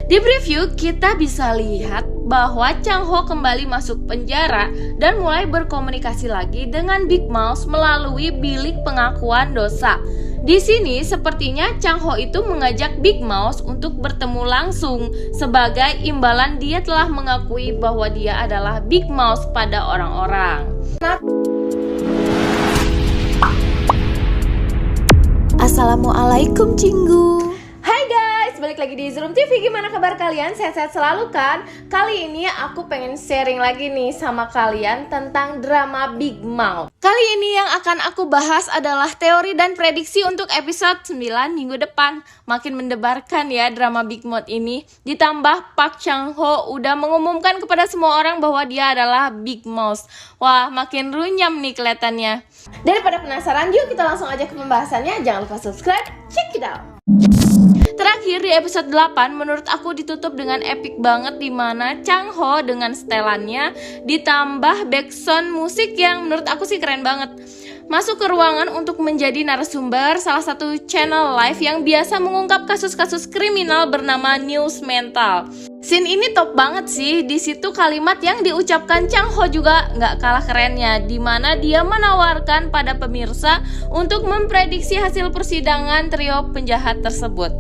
Di preview kita bisa lihat bahwa Chang Ho kembali masuk penjara dan mulai berkomunikasi lagi dengan Big Mouse melalui bilik pengakuan dosa. Di sini sepertinya Chang Ho itu mengajak Big Mouse untuk bertemu langsung sebagai imbalan dia telah mengakui bahwa dia adalah Big Mouse pada orang-orang. Assalamualaikum Cinggu. Hai guys, balik lagi di Zoom TV. Gimana kabar kalian? Sehat-sehat selalu kan? Kali ini aku pengen sharing lagi nih sama kalian tentang drama Big Mouth. Kali ini yang akan aku bahas adalah teori dan prediksi untuk episode 9 minggu depan. Makin mendebarkan ya drama Big Mouth ini. Ditambah Park Chang Ho udah mengumumkan kepada semua orang bahwa dia adalah Big Mouse. Wah, makin runyam nih kelihatannya. Daripada penasaran, yuk kita langsung aja ke pembahasannya. Jangan lupa subscribe, check it out. Terakhir di episode 8 menurut aku ditutup dengan epic banget, dimana Chang Ho dengan setelannya ditambah backsound musik yang menurut aku sih keren banget. Masuk ke ruangan untuk menjadi narasumber salah satu channel live yang biasa mengungkap kasus-kasus kriminal bernama News Mental. Scene ini top banget sih. Di situ kalimat yang diucapkan Chang Ho juga nggak kalah kerennya, dimana dia menawarkan pada pemirsa untuk memprediksi hasil persidangan trio penjahat tersebut.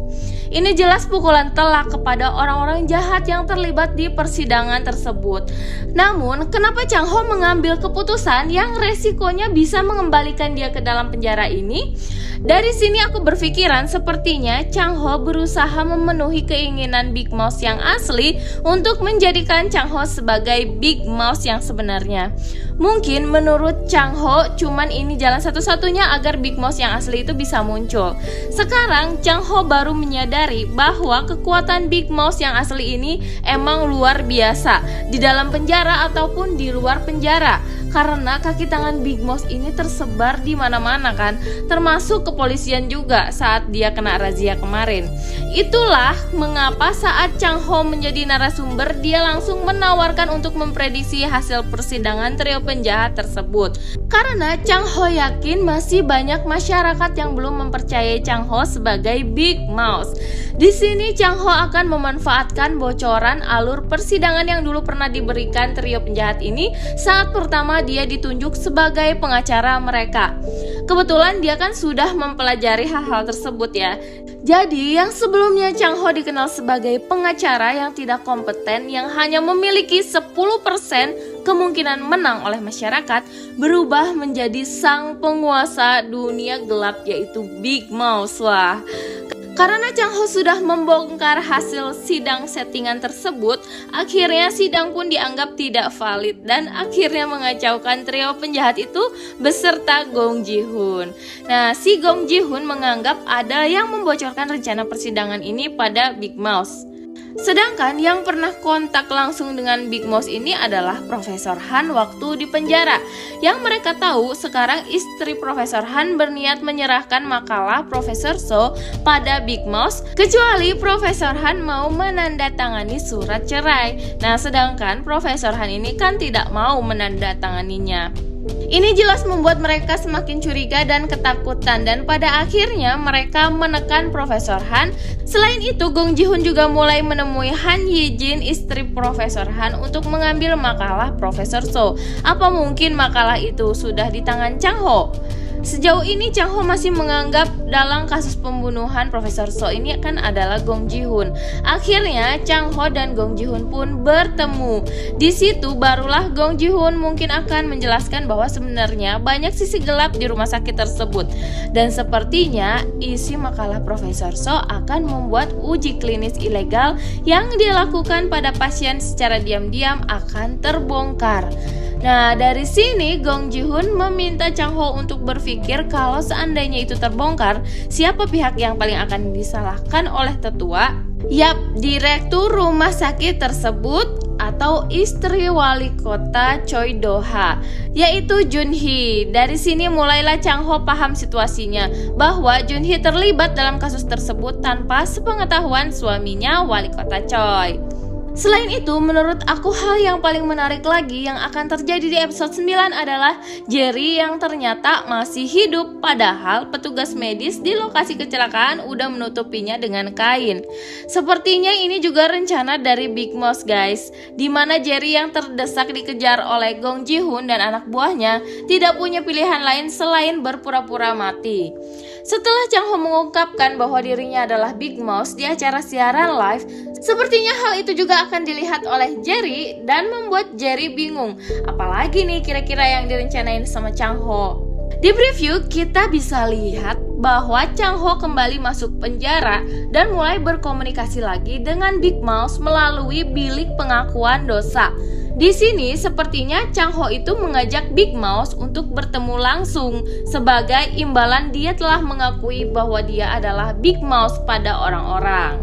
Ini jelas pukulan telak kepada orang-orang jahat yang terlibat di persidangan tersebut. Namun, kenapa Chang Ho mengambil keputusan yang resikonya bisa mengembalikan dia ke dalam penjara ini? Dari sini aku berpikiran sepertinya Chang Ho berusaha memenuhi keinginan Big Mouse yang asli untuk menjadikan Chang Ho sebagai Big Mouse yang sebenarnya. Mungkin menurut Chang Ho cuman ini jalan satu-satunya agar Big Mouse yang asli itu bisa muncul. Sekarang Chang Ho baru menyadari bahwa kekuatan Big Mouse yang asli ini emang luar biasa di dalam penjara ataupun di luar penjara. Karena kaki tangan Big Mouse ini tersebar di mana-mana kan, termasuk kepolisian juga saat dia kena razia kemarin. Itulah mengapa saat Chang Ho menjadi narasumber, dia langsung menawarkan untuk memprediksi hasil persidangan trio penjahat tersebut. Karena Chang Ho yakin masih banyak masyarakat yang belum mempercayai Chang Ho sebagai Big Mouse. Di sini Chang Ho akan memanfaatkan bocoran alur persidangan yang dulu pernah diberikan trio penjahat ini saat pertama dia ditunjuk sebagai pengacara mereka. Kebetulan dia kan sudah mempelajari hal-hal tersebut ya. Jadi yang sebelumnya Chang Ho dikenal sebagai pengacara yang tidak kompeten, yang hanya memiliki 10% kemungkinan menang oleh masyarakat, berubah menjadi sang penguasa dunia gelap yaitu Big Mouse. Wah, karena Chang Ho sudah membongkar hasil sidang settingan tersebut, akhirnya sidang pun dianggap tidak valid dan akhirnya mengacaukan trio penjahat itu beserta Gong Ji-hoon. Nah, si Gong Ji-hoon menganggap ada yang membocorkan rencana persidangan ini pada Big Mouse. Sedangkan yang pernah kontak langsung dengan Big Mouse ini adalah Profesor Han waktu di penjara. Yang mereka tahu sekarang istri Profesor Han berniat menyerahkan makalah Profesor So pada Big Mouse, kecuali Profesor Han mau menandatangani surat cerai. Nah, sedangkan Profesor Han ini kan tidak mau menandatanganinya. Ini jelas membuat mereka semakin curiga dan ketakutan, dan pada akhirnya mereka menekan Profesor Han. Selain itu, Gong Ji-hoon juga mulai menemui Han Ye-jin, istri Profesor Han, untuk mengambil makalah Profesor So. Apa mungkin makalah itu sudah di tangan Chang Ho? Sejauh ini Chang Ho masih menganggap dalam kasus pembunuhan Profesor So ini kan adalah Gong Ji-hoon. Akhirnya Chang Ho dan Gong Ji-hoon pun bertemu. Di situ barulah Gong Ji-hoon mungkin akan menjelaskan bahwa sebenarnya banyak sisi gelap di rumah sakit tersebut. Dan sepertinya isi makalah Profesor So akan membuat uji klinis ilegal yang dilakukan pada pasien secara diam-diam akan terbongkar. Nah, dari sini Gong Ji-hoon meminta Chang Ho untuk berpikir kalau seandainya itu terbongkar, siapa pihak yang paling akan disalahkan oleh tetua? Yap, direktur rumah sakit tersebut atau istri wali kota Choi Do-ha, yaitu Jun-hee. Dari sini mulailah Chang Ho paham situasinya, bahwa Jun-hee terlibat dalam kasus tersebut tanpa sepengetahuan suaminya wali kota Choi. Selain itu, menurut aku hal yang paling menarik lagi yang akan terjadi di episode 9 adalah Jerry yang ternyata masih hidup, padahal petugas medis di lokasi kecelakaan udah menutupinya dengan kain. Sepertinya ini juga rencana dari Big Mouse guys, dimana Jerry yang terdesak dikejar oleh Gong Ji-hoon dan anak buahnya tidak punya pilihan lain selain berpura-pura mati. Setelah Chang Ho mengungkapkan bahwa dirinya adalah Big Mouse di acara siaran live, sepertinya hal itu juga akan dilihat oleh Jerry dan membuat Jerry bingung. Apalagi nih kira-kira yang direncanain sama Chang Ho. Di preview kita bisa lihat bahwa Chang Ho kembali masuk penjara dan mulai berkomunikasi lagi dengan Big Mouse melalui bilik pengakuan dosa. Di sini sepertinya Chang Ho itu mengajak Big Mouse untuk bertemu langsung sebagai imbalan dia telah mengakui bahwa dia adalah Big Mouse pada orang-orang.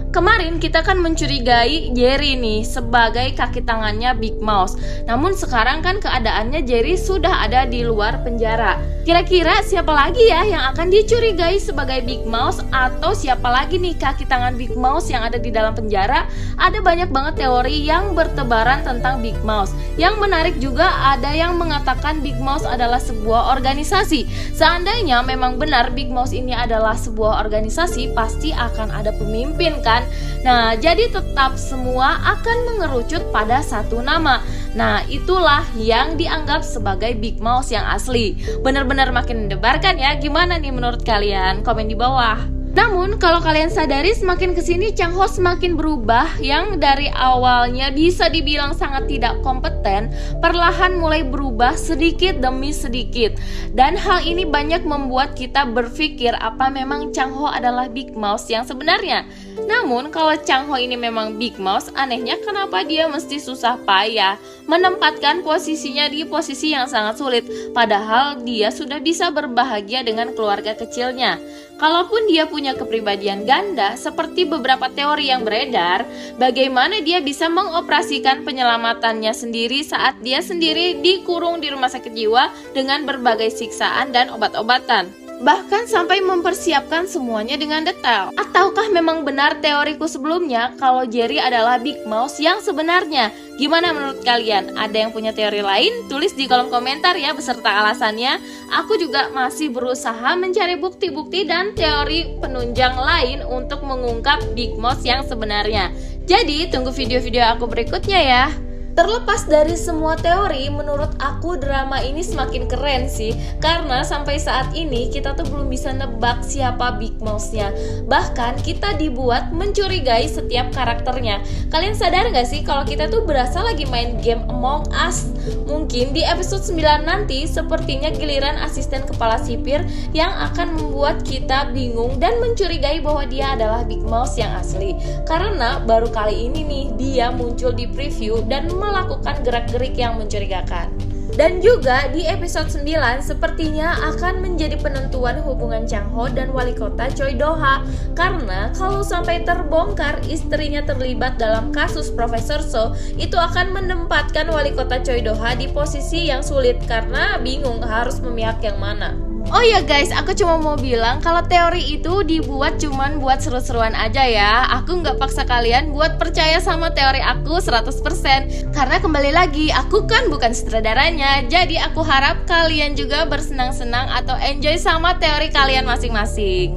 Kemarin kita kan mencurigai Jerry nih sebagai kaki tangannya Big Mouse. Namun sekarang kan keadaannya Jerry sudah ada di luar penjara. Kira-kira siapa lagi ya yang akan dicurigai sebagai Big Mouse, atau siapa lagi nih kaki tangan Big Mouse yang ada di dalam penjara? Ada banyak banget teori yang bertebaran tentang Big Mouse. Yang menarik juga ada yang mengatakan Big Mouse adalah sebuah organisasi. Seandainya memang benar Big Mouse ini adalah sebuah organisasi, pasti akan ada pemimpin kan? Nah, jadi tetap semua akan mengerucut pada satu nama. Nah, itulah yang dianggap sebagai Big Mouse yang asli. Benar-benar makin mendebarkan ya. Gimana nih menurut kalian? Komen di bawah. Namun kalau kalian sadari semakin kesini Chang Ho semakin berubah, yang dari awalnya bisa dibilang sangat tidak kompeten, perlahan mulai berubah sedikit demi sedikit. Dan hal ini banyak membuat kita berpikir apa memang Chang Ho adalah Big Mouse yang sebenarnya. Namun kalau Chang Ho ini memang Big Mouse, anehnya kenapa dia mesti susah payah menempatkan posisinya di posisi yang sangat sulit, padahal dia sudah bisa berbahagia dengan keluarga kecilnya. Kalaupun dia punya kepribadian ganda seperti beberapa teori yang beredar, bagaimana dia bisa mengoperasikan penyelamatannya sendiri saat dia sendiri dikurung di rumah sakit jiwa dengan berbagai siksaan dan obat-obatan? Bahkan sampai mempersiapkan semuanya dengan detail. Ataukah memang benar teoriku sebelumnya kalau Jerry adalah Big Mouse yang sebenarnya? Gimana menurut kalian? Ada yang punya teori lain? Tulis di kolom komentar ya beserta alasannya. Aku juga masih berusaha mencari bukti-bukti dan teori penunjang lain untuk mengungkap Big Mouse yang sebenarnya. Jadi tunggu video-video aku berikutnya ya. Terlepas dari semua teori, menurut aku drama ini semakin keren sih. Karena sampai saat ini kita tuh belum bisa nebak siapa Big Mouse-nya. Bahkan kita dibuat mencurigai setiap karakternya. Kalian sadar gak sih kalau kita tuh berasa lagi main game Among Us? Mungkin di episode 9 nanti sepertinya giliran asisten kepala sipir yang akan membuat kita bingung dan mencurigai bahwa dia adalah Big Mouse yang asli. Karena baru kali ini nih dia muncul di preview dan melakukan gerak-gerik yang mencurigakan. Dan juga di episode 9 sepertinya akan menjadi penentuan hubungan Chang Ho dan wali kota Choi Do-ha. Karena kalau sampai terbongkar istrinya terlibat dalam kasus Profesor So, itu akan menempatkan wali kota Choi Do-ha di posisi yang sulit karena bingung harus memihak yang mana. Oh ya guys, aku cuma mau bilang kalau teori itu dibuat cuman buat seru-seruan aja ya. Aku nggak paksa kalian buat percaya sama teori aku 100%. Karena kembali lagi, aku kan bukan sutradaranya. Jadi aku harap kalian juga bersenang-senang atau enjoy sama teori kalian masing-masing.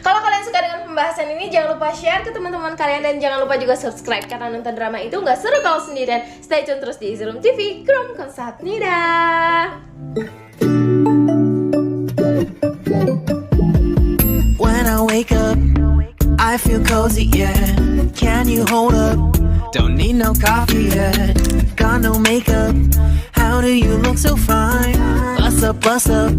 Kalau kalian suka dengan pembahasan ini, jangan lupa share ke teman-teman kalian. Dan jangan lupa juga subscribe, karena nonton drama itu nggak seru kalau sendirian. Stay tune terus di Easy Room TV. Krom kamsahamnida. When I wake up, I feel cozy, yeah. Can you hold up? Don't need no coffee yet. Got no makeup. How do you look so fine? Bust up,